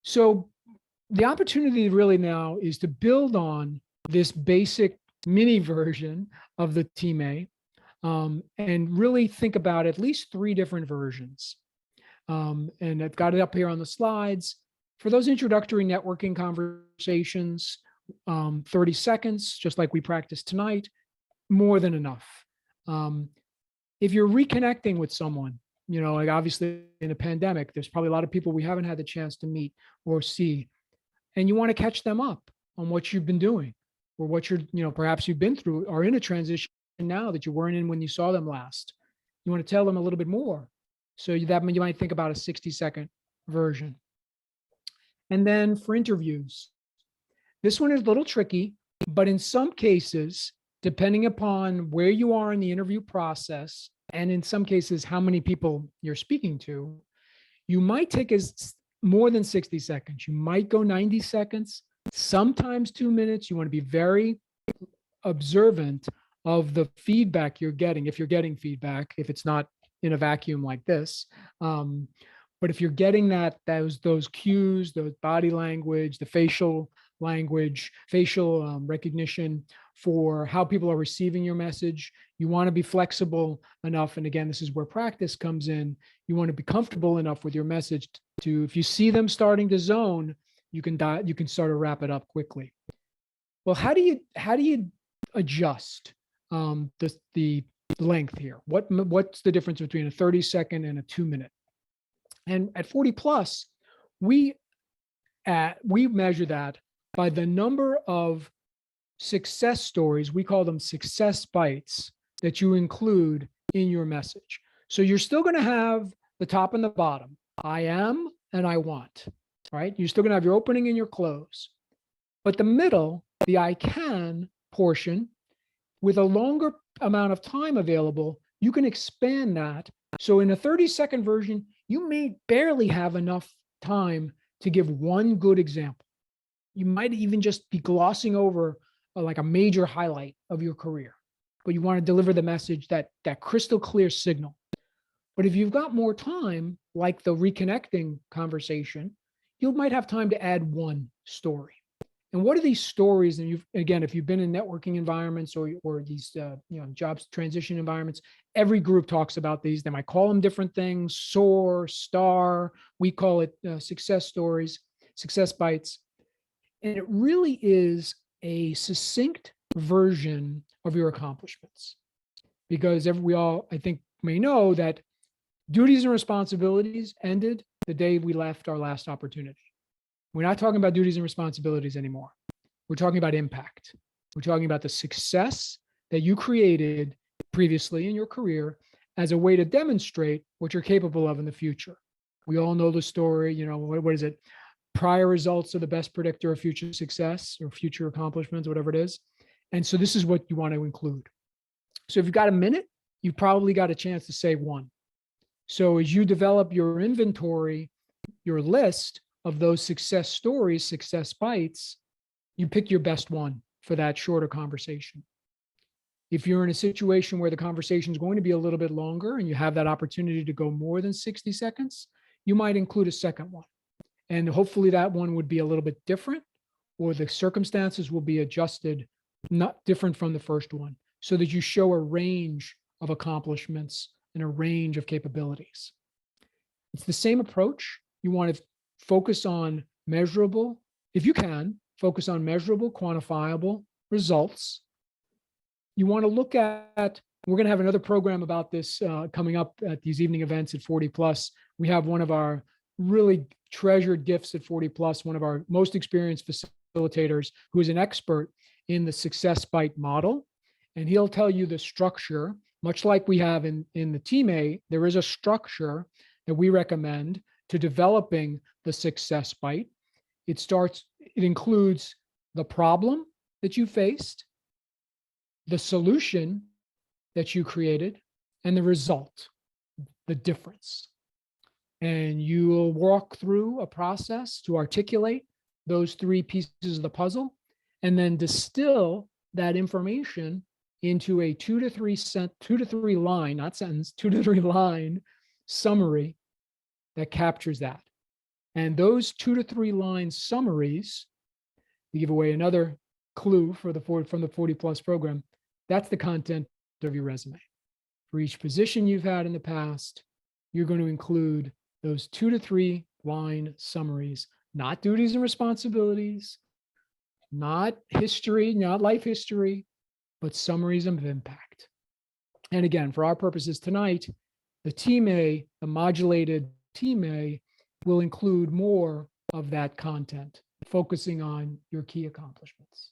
So the opportunity really now is to build on this basic mini version of the Team A, and really think about at least three different versions. And I've got it up here on the slides. For those introductory networking conversations, 30 seconds, just like we practiced tonight, more than enough. If you're reconnecting with someone, like obviously in a pandemic, there's probably a lot of people we haven't had the chance to meet or see, and you want to catch them up on what you've been doing or what perhaps you've been through or in a transition now that you weren't in when you saw them last. You want to tell them a little bit more. So that you might think about a 60-second version. And then for interviews, this one is a little tricky, but in some cases, depending upon where you are in the interview process, and in some cases, how many people you're speaking to, you might take more than 60 seconds. You might go 90 seconds, sometimes 2 minutes. You want to be very observant of the feedback you're getting, if you're getting feedback, if it's not in a vacuum like this. But if you're getting those cues, those body language, the facial language, facial recognition for how people are receiving your message, you want to be flexible enough. And again, this is where practice comes in. You want to be comfortable enough with your message to, if you see them starting to zone, you can start to wrap it up quickly. Well, how do you adjust the length here? What's the difference between a 30-second and a 2-minute? And at 40 plus, we measure that by the number of success stories, we call them success bites, that you include in your message. So you're still going to have the top and the bottom, I am and I want, right? You're still going to have your opening and your close. But the middle, the I can portion, with a longer amount of time available, you can expand that. So in a 30-second version, you may barely have enough time to give one good example. You might even just be glossing over like a major highlight of your career, but you want to deliver the message, that crystal clear signal. But if you've got more time, like the reconnecting conversation, you might have time to add one story. And what are these stories? And if you've been in networking environments or these jobs transition environments, every group talks about these. They might call them different things: SOAR, STAR. We call it success stories, success bites. And it really is a succinct version of your accomplishments, because we all, I think, may know that duties and responsibilities ended the day we left our last opportunity. We're not talking about duties and responsibilities anymore. We're talking about impact. We're talking about the success that you created previously in your career as a way to demonstrate what you're capable of in the future. We all know the story, what is it? Prior results are the best predictor of future success or future accomplishments, whatever it is. And so this is what you want to include. So if you've got a minute, you've probably got a chance to say one. So as you develop your inventory, your list of those success stories, success bites, you pick your best one for that shorter conversation. If you're in a situation where the conversation is going to be a little bit longer and you have that opportunity to go more than 60 seconds, you might include a second one. And hopefully that one would be a little bit different, or the circumstances will be adjusted, not different from the first one, so that you show a range of accomplishments and a range of capabilities. It's the same approach. You want to focus on measurable, if you can, focus on measurable, quantifiable results. You want to look at, we're going to have another program about this coming up at these evening events at 40 plus. We have one of our really treasured gifts at 40 plus, one of our most experienced facilitators who is an expert in the success bite model. And he'll tell you the structure, much like we have in the Team A. There is a structure that we recommend to developing the success bite. It includes the problem that you faced, the solution that you created, and the result, the difference. And you will walk through a process to articulate those three pieces of the puzzle, and then distill that information into a 2 to 3 line, not sentence, 2 to 3 line summary that captures that. And those 2 to 3 line summaries, to give away another clue from the 40 plus program, that's the content of your resume. For each position you've had in the past, you're going to include those 2 to 3 line summaries, not duties and responsibilities, not history, not life history, but summaries of impact. And again, for our purposes tonight, the Team A, the modulated Team A, will include more of that content, focusing on your key accomplishments.